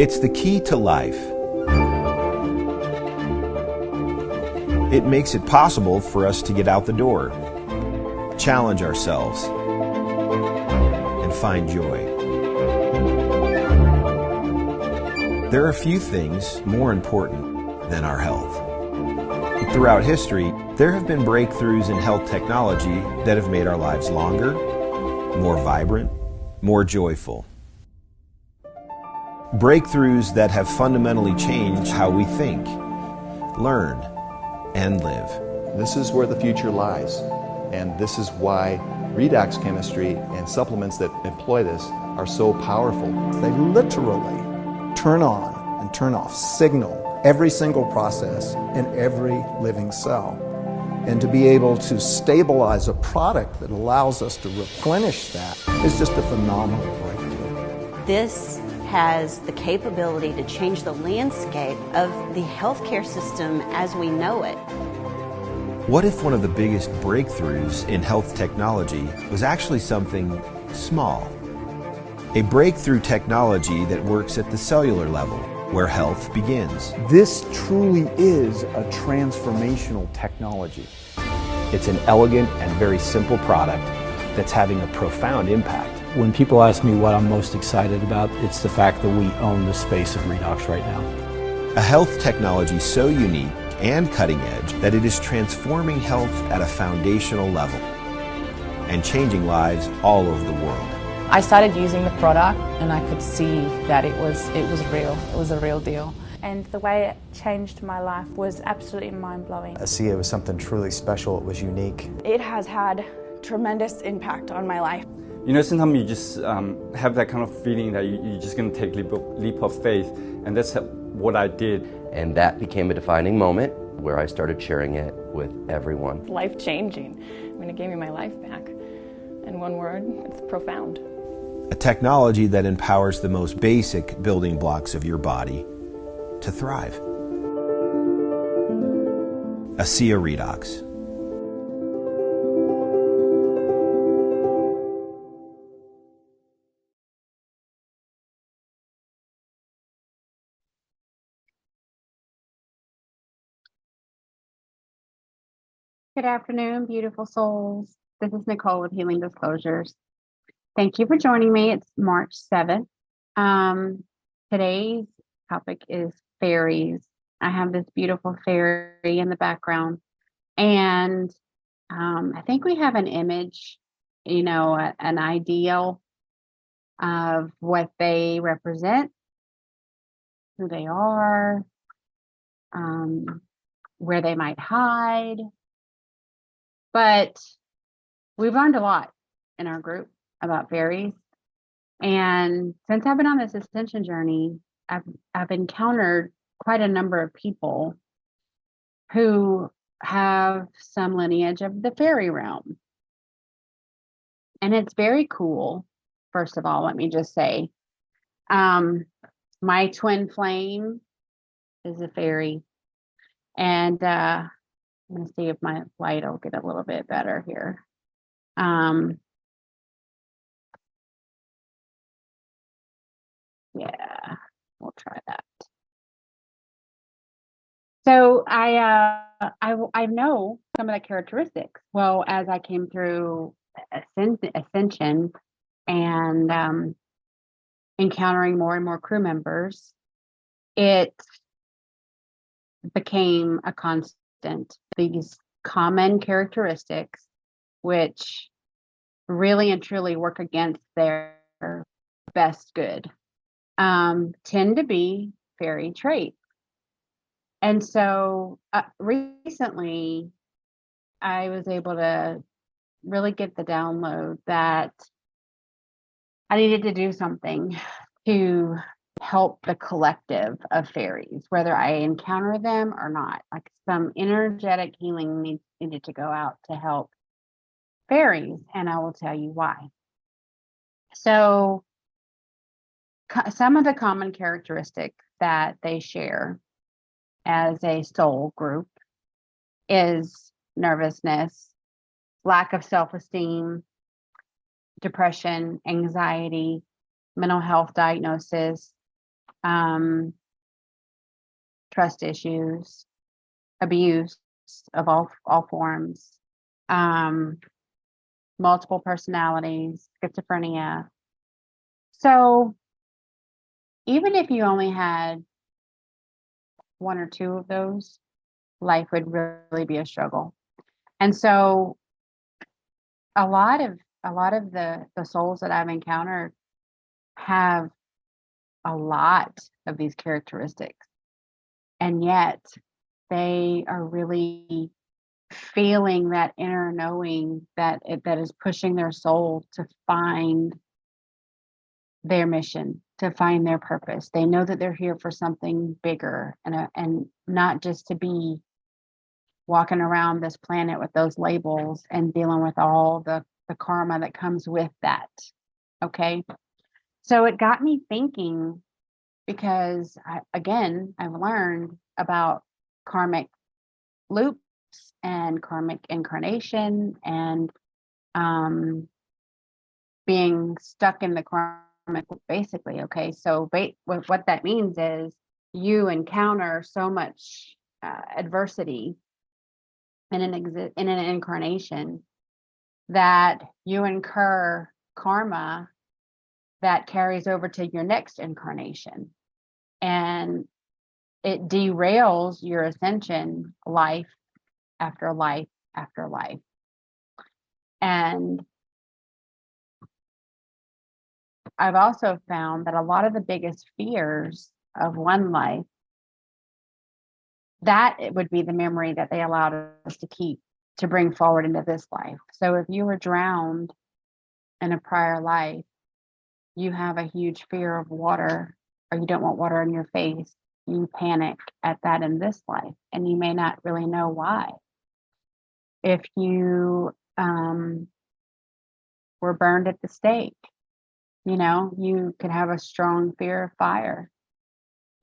It's the key to life. It makes it possible for us to get out the door, challenge ourselves, and find joy. There are few things more important than our health. Throughout history, there have been breakthroughs in health technology that have made our lives longer, more vibrant, more joyful. Breakthroughs that have fundamentally changed how we think, learn, and live. This is where the future lies, and this is why redox chemistry and supplements that employ this are so powerful. They literally turn on and turn off, signal every single process in every living cell. And to be able to stabilize a product that allows us to replenish that is just a phenomenal breakthrough. This has the capability to change the landscape of the healthcare system as we know it. What if one of the biggest breakthroughs in health technology was actually something small? A breakthrough technology that works at the cellular level, where health begins. This truly is a transformational technology. It's an elegant and very simple product that's having a profound impact. When people ask me what I'm most excited about, it's the fact that we own the space of redox right now. A health technology so unique and cutting edge that it is transforming health at a foundational level and changing lives all over the world. I started using the product and I could see that it was real. It was a real deal. And the way it changed my life was absolutely mind-blowing. ASEA was something truly special. It was unique. It has had tremendous impact on my life. You know, sometimes you just have that kind of feeling that you're just going to take a leap of faith, and that's what I did. And that became a defining moment where I started sharing it with everyone. It's life-changing. I mean, it gave me my life back. In one word, it's profound. A technology that empowers the most basic building blocks of your body to thrive. ASEA Redox. Good afternoon, beautiful souls. This is Nicole with Healing Disclosures. Thank you for joining me. It's March 7th. Today's topic is fairies. I have this beautiful fairy in the background, and I think we have an image, you know, an ideal of what they represent, who they are, where they might hide. But we've learned a lot in our group about fairies. And since I've been on this ascension journey, I've encountered quite a number of people who have some lineage of the fairy realm. And it's very cool. First of all, let me just say, my twin flame is a fairy. And I'm going to see if my light will get a little bit better here. Yeah, we'll try that. So I know some of the characteristics. Well, as I came through ascension and encountering more and more crew members, it became a constant. These common characteristics, which really and truly work against their best good, tend to be fairy traits. And so recently, I was able to really get the download that I needed to do something to help the collective of fairies, whether I encounter them or not. Like some energetic healing needed to go out to help fairies, and I will tell you why. So some of the common characteristics that they share as a soul group is nervousness, lack of self-esteem, depression, anxiety, mental health diagnosis, trust issues, abuse of all forms, multiple personalities, schizophrenia. So even if you only had one or two of those, life would really be a struggle. And so a lot of the souls that I've encountered have a lot of these characteristics, and yet they are really feeling that inner knowing that is pushing their soul to find their mission, to find their purpose. They know that they're here for something bigger, and not just to be walking around this planet with those labels and dealing with all the karma that comes with that. Okay. So it got me thinking, because I've learned about karmic loops and karmic incarnation and being stuck in the karmic loop, basically. Okay. So what that means is you encounter so much adversity in an incarnation that you incur karma that carries over to your next incarnation, and it derails your ascension life after life after life. And I've also found that a lot of the biggest fears of one life, that it would be the memory that they allowed us to keep, to bring forward into this life. So if you were drowned in a prior life, you have a huge fear of water, or you don't want water in your face, you panic at that in this life, and you may not really know why. If you were burned at the stake, you could have a strong fear of fire,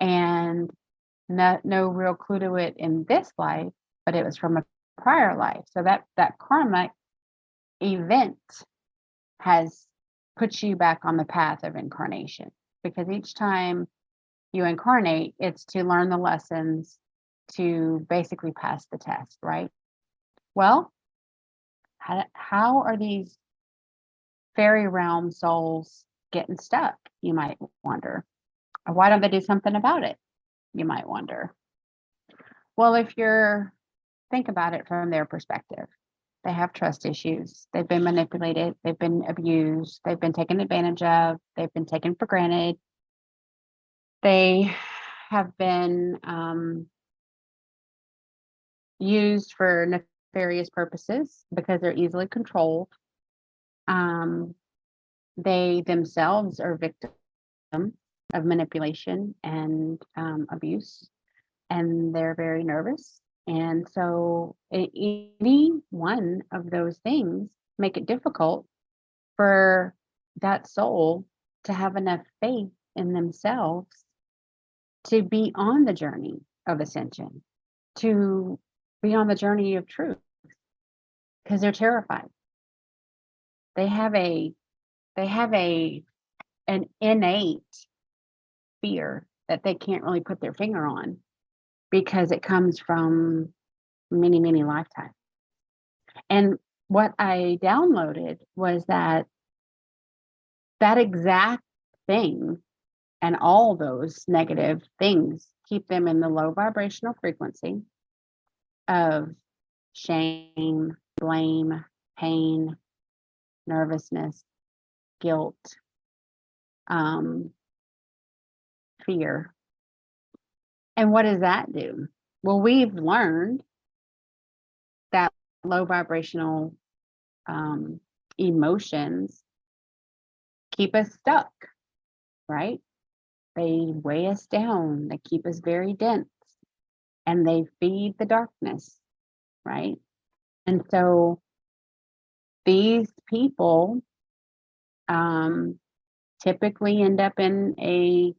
and no real clue to it in this life, but it was from a prior life. So that karmic event has put you back on the path of incarnation, because each time you incarnate, it's to learn the lessons, to basically pass the test, right? Well, how are these fairy realm souls getting stuck, you might wonder? Or why don't they do something about it, you might wonder? Well, think about it from their perspective. They have trust issues. They've been manipulated. They've been abused. They've been taken advantage of. They've been taken for granted. They have been used for nefarious purposes because they're easily controlled. They themselves are victims of manipulation and abuse, and they're very nervous. And so any one of those things make it difficult for that soul to have enough faith in themselves to be on the journey of ascension, to be on the journey of truth, because they're terrified. They have an innate fear that they can't really put their finger on, because it comes from many, many lifetimes. And what I downloaded was that exact thing and all those negative things keep them in the low vibrational frequency of shame, blame, pain, nervousness, guilt, fear. And what does that do? Well, we've learned that low vibrational emotions keep us stuck, right? They weigh us down, they keep us very dense, and they feed the darkness, right? And so these people typically end up in a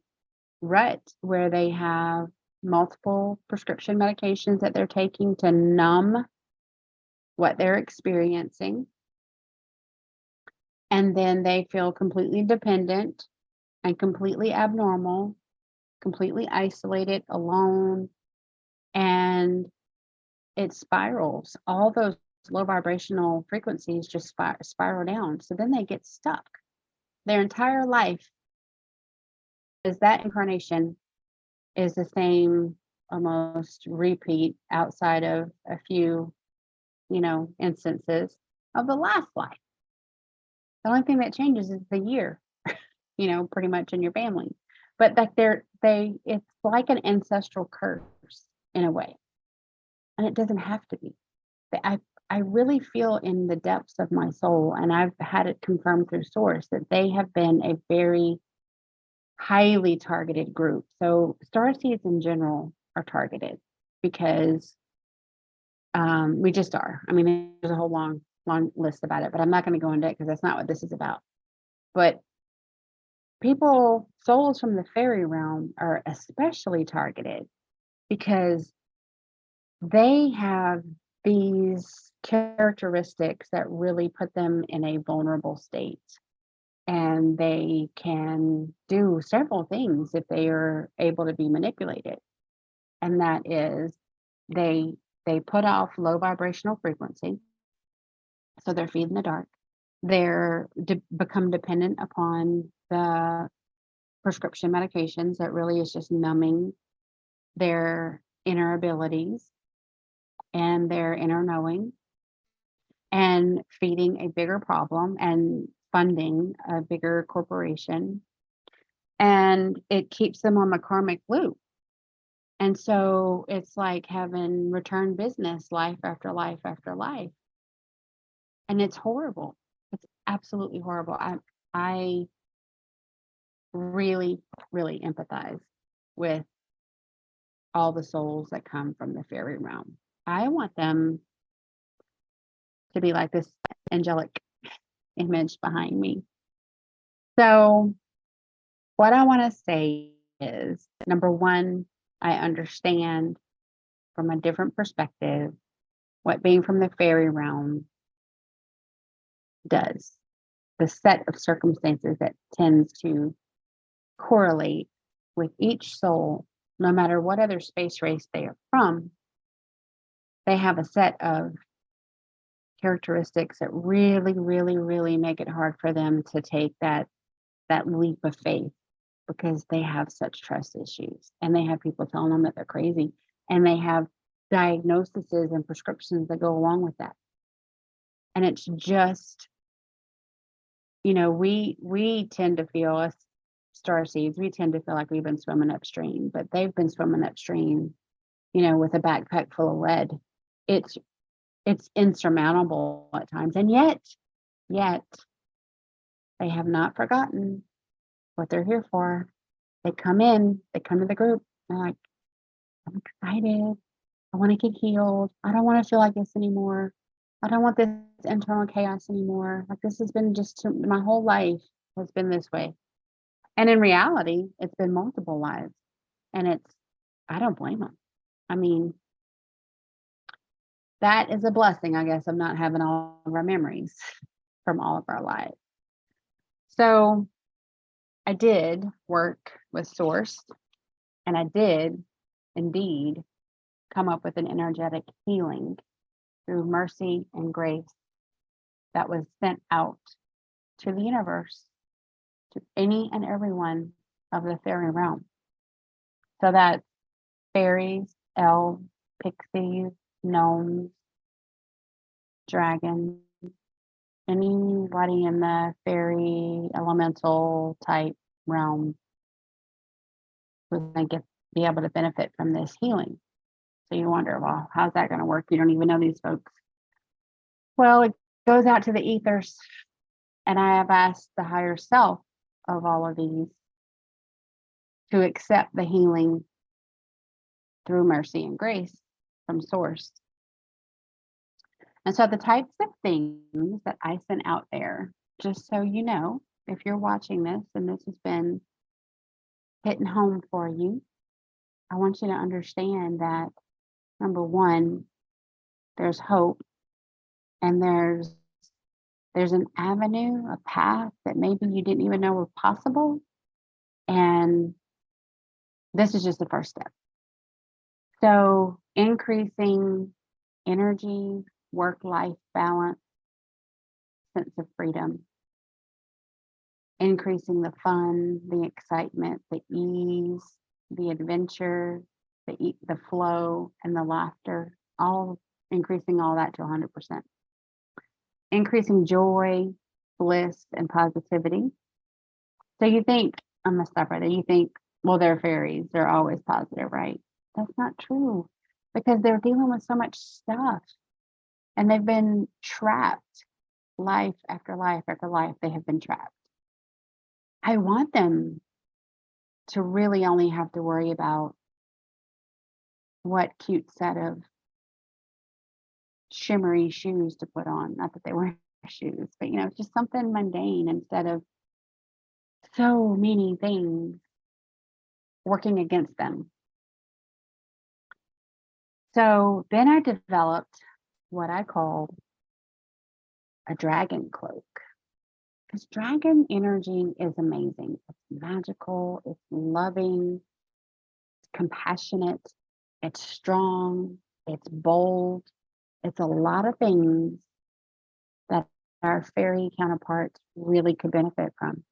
rut where they have multiple prescription medications that they're taking to numb what they're experiencing. And then they feel completely dependent and completely abnormal completely isolated, alone, and it spirals. All those low vibrational frequencies just spiral down. So then they get stuck. Their entire life is that incarnation is the same almost repeat outside of a few, instances of the last life. The only thing that changes is the year, pretty much in your family. But that it's like an ancestral curse in a way. And it doesn't have to be. I really feel in the depths of my soul, and I've had it confirmed through source, that they have been a very highly targeted group. So starseeds in general are targeted because we just are. I mean, there's a whole long list about it, but I'm not going to go into it because that's not what this is about. But souls from the fairy realm are especially targeted because they have these characteristics that really put them in a vulnerable state. And they can do several things if they are able to be manipulated. And that is they put off low vibrational frequency. So they're feeding the dark. They're become dependent upon the prescription medications that really is just numbing their inner abilities and their inner knowing, and feeding a bigger problem and funding a bigger corporation. And it keeps them on the karmic loop. And so it's like having return business life after life after life. And it's horrible. It's absolutely horrible. I really, really empathize with all the souls that come from the fairy realm. I want them to be like this angelic image behind me. So what I want to say is, number one, I understand from a different perspective what being from the fairy realm does. The set of circumstances that tends to correlate with each soul, no matter what other space race they are from, they have a set of characteristics that really, really, really make it hard for them to take that leap of faith, because they have such trust issues, and they have people telling them that they're crazy, and they have diagnoses and prescriptions that go along with that. And it's just, we tend to feel, us starseeds, we tend to feel like we've been swimming upstream, but they've been swimming upstream, with a backpack full of lead. It's insurmountable at times, and yet they have not forgotten what they're here for. They come to the group, they're like, I'm excited, I want to get healed, I don't want to feel like this anymore, I don't want this internal chaos anymore. Like, this has been my whole life has been this way. And in reality, it's been multiple lives. And I don't blame them. I mean, that is a blessing, I guess, of not having all of our memories from all of our lives. So I did work with Source, and I did indeed come up with an energetic healing through mercy and grace that was sent out to the universe, to any and everyone of the fairy realm. So that fairies, elves, pixies, gnomes, dragons, anybody in the fairy elemental type realm was going to be able to benefit from this healing. So you wonder, well, how's that going to work? You don't even know these folks. Well, it goes out to the ethers, and I have asked the higher self of all of these to accept the healing through mercy and grace from Source. And so the types of things that I sent out there, just so you know, if you're watching this and this has been hitting home for you, I want you to understand that, number one, there's hope, and there's an avenue, a path that maybe you didn't even know was possible. And this is just the first step. So increasing energy, work-life balance, sense of freedom, increasing the fun, the excitement, the ease, the adventure, the flow, and the laughter, all increasing all that to 100%. Increasing joy, bliss, and positivity. So you think, I'm gonna stop right there. You think, well, they're fairies, they're always positive, right? That's not true, because they're dealing with so much stuff and they've been trapped life after life after life. They have been trapped. I want them to really only have to worry about what cute set of shimmery shoes to put on. Not that they wear shoes, but it's just something mundane instead of so many things working against them. So then I developed what I called a dragon cloak. Because dragon energy is amazing. It's magical, it's loving, it's compassionate, it's strong, it's bold. It's a lot of things that our fairy counterparts really could benefit from.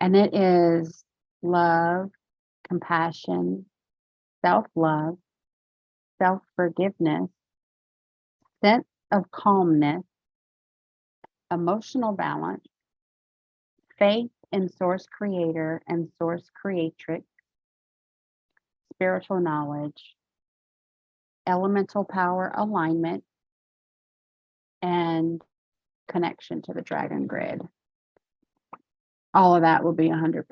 And it is love, compassion, self-love, self-forgiveness, sense of calmness, emotional balance, faith in source creator and source creatrix, spiritual knowledge, elemental power alignment, and connection to the dragon grid. All of that will be 100%.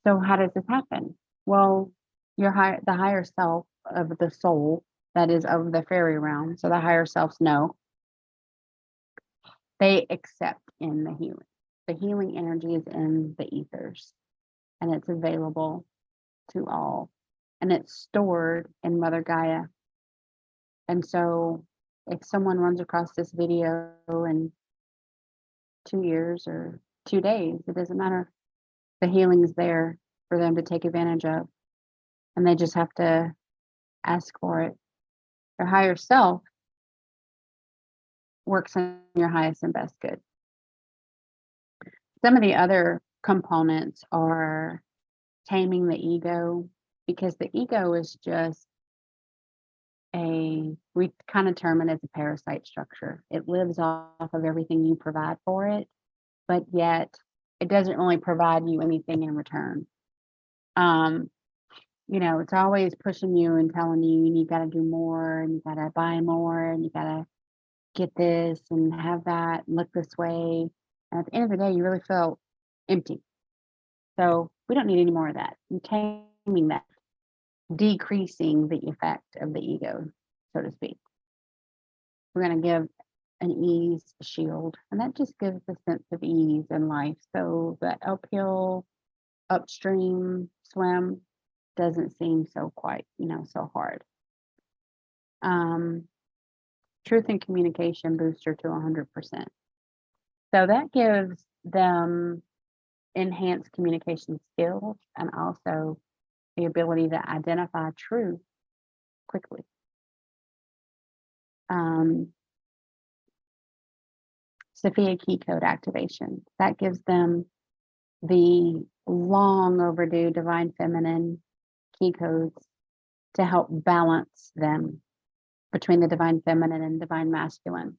So how does this happen? Well, the higher self of the soul, that is of the fairy realm, so the higher selves know, they accept in the healing. The healing energy is in the ethers, and it's available to all, and it's stored in Mother Gaia. And so if someone runs across this video in 2 years or 2 days, it doesn't matter. The healing is there for them to take advantage of, and they just have to ask for it. Your higher self works on your highest and best good. Some of the other components are taming the ego, because the ego is just we kind of term it as a parasite structure. It lives off of everything you provide for it, but yet it doesn't really provide you anything in return. It's always pushing you and telling you got to do more, and you got to buy more, and you got to get this and have that and look this way. And at the end of the day, you really feel empty. So we don't need any more of that. And taming that, decreasing the effect of the ego, so to speak. We're going to give an ease shield, and that just gives a sense of ease in life. So that uphill, upstream swim doesn't seem so quite, so hard. Truth and communication booster to 100%. So that gives them enhanced communication skills and also the ability to identify truth quickly. Sophia key code activation. That gives them the long overdue divine feminine key codes to help balance them between the divine feminine and divine masculine,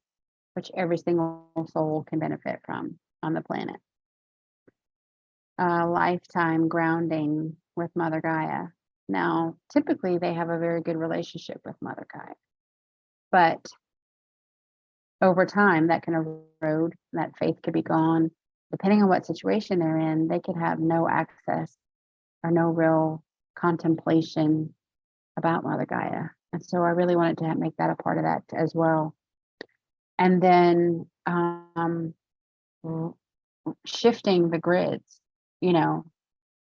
which every single soul can benefit from on the planet. Lifetime grounding with Mother Gaia. Now, typically they have a very good relationship with Mother Gaia, but over time that can erode, that faith could be gone. Depending on what situation they're in, they could have no access or no real contemplation about Mother Gaia. And so I really wanted to make that a part of that as well. And then shifting the grids,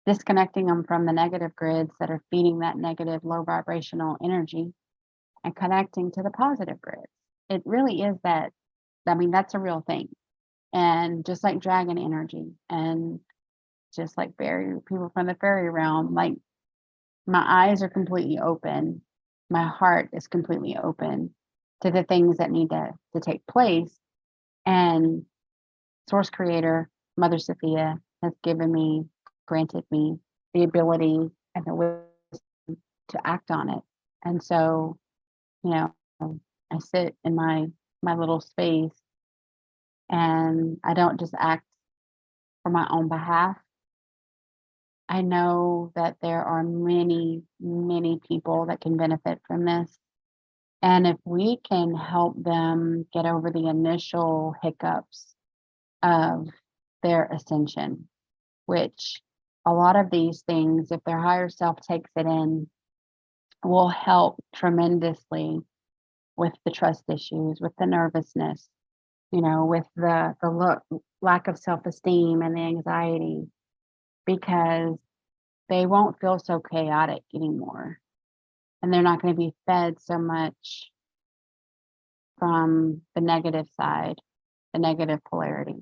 disconnecting them from the negative grids that are feeding that negative low vibrational energy and connecting to the positive grids. It really is that, that's a real thing. And just like dragon energy and just like people from the fairy realm. Like my eyes are completely open. My heart is completely open to the things that need to take place. And Source Creator, Mother Sophia, has granted me the ability and the wisdom to act on it. And so, you know, I sit in my little space, and I don't just act for my own behalf. I know that there are many, many people that can benefit from this. And if we can help them get over the initial hiccups of their ascension, which a lot of these things, if their higher self takes it in, will help tremendously with the trust issues, with the nervousness, with the lack of self-esteem and the anxiety, because they won't feel so chaotic anymore. And they're not going to be fed so much from the negative side, the negative polarity.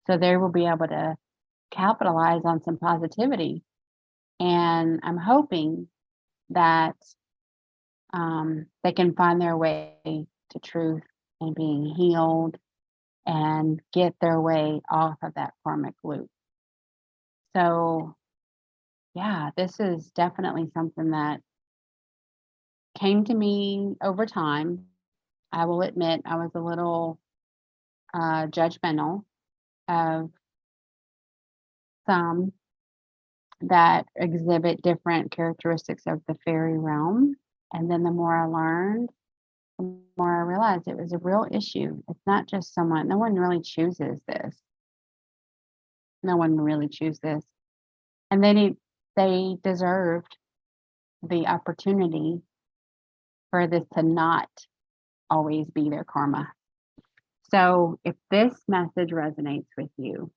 So they will be able to capitalize on some positivity. And I'm hoping that they can find their way to truth and being healed and get their way off of that karmic loop. So, yeah, this is definitely something that came to me over time. I will admit I was a little judgmental of some that exhibit different characteristics of the fairy realm. And then the more I learned, the more I realized it was a real issue. It's not just no one really chooses this. No one really chooses this. And they deserved the opportunity for this to not always be their karma. So if this message resonates with you,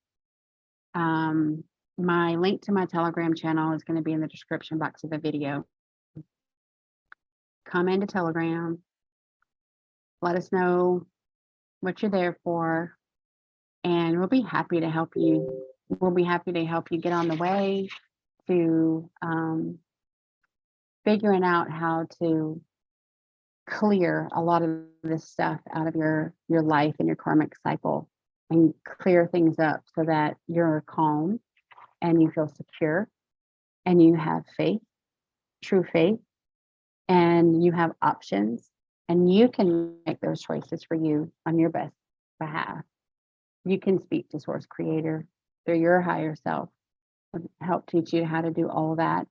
my link to my Telegram channel is going to be in the description box of the video. Come into Telegram. Let us know what you're there for, and we'll be happy to help you. We'll be happy to help you get on the way to figuring out how to clear a lot of this stuff out of your life and your karmic cycle, and clear things up so that you're calm and you feel secure and you have faith, true faith, and you have options, and you can make those choices for you on your best behalf. You can speak to Source Creator through your higher self, help teach you how to do all that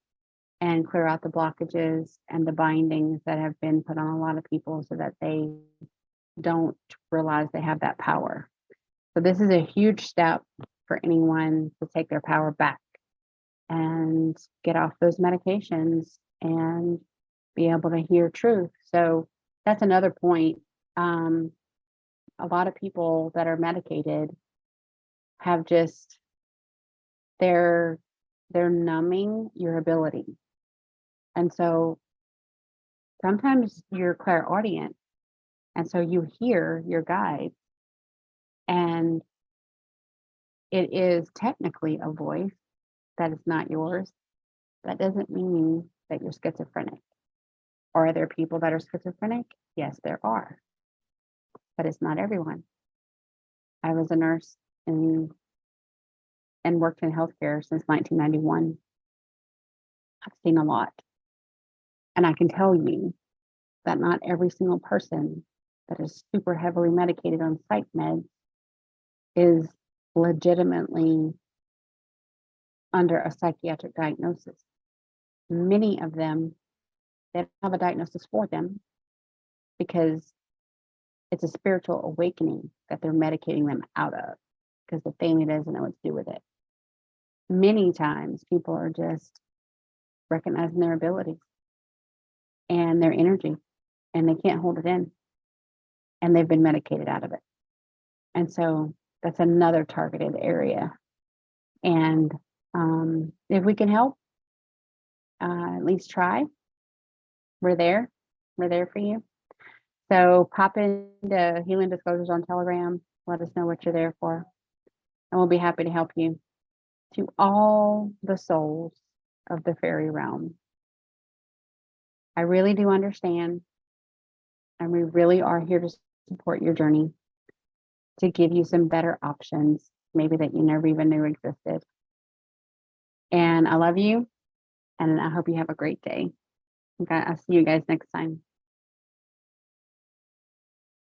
and clear out the blockages and the bindings that have been put on a lot of people so that they don't realize they have that power. So this is a huge step for anyone to take their power back and get off those medications and be able to hear truth. So that's another point. A lot of people that are medicated have just, they're numbing your ability. And so sometimes you're clairaudient, and so you hear your guides, and it is technically a voice that is not yours. That doesn't mean that you're schizophrenic. Are there people that are schizophrenic? Yes, there are, but it's not everyone. I was a nurse and worked in healthcare since 1991. I've seen a lot. And I can tell you that not every single person that is super heavily medicated on psych meds is legitimately under a psychiatric diagnosis. Many of them, they don't have a diagnosis for them because it's a spiritual awakening that they're medicating them out of, because the family doesn't know what to do with it. Many times people are just recognizing their abilities and their energy, and they can't hold it in, and they've been medicated out of it. And so that's another targeted area. And if we can help, at least try. We're there for you. So pop into Healing Disclosures on Telegram. Let us know what you're there for, and we'll be happy to help you. to all the souls of the fairy realm. I really do understand, and we really are here to support your journey, to give you some better options, maybe that you never even knew existed. And I love you, and I hope you have a great day. Okay, I'll see you guys next time.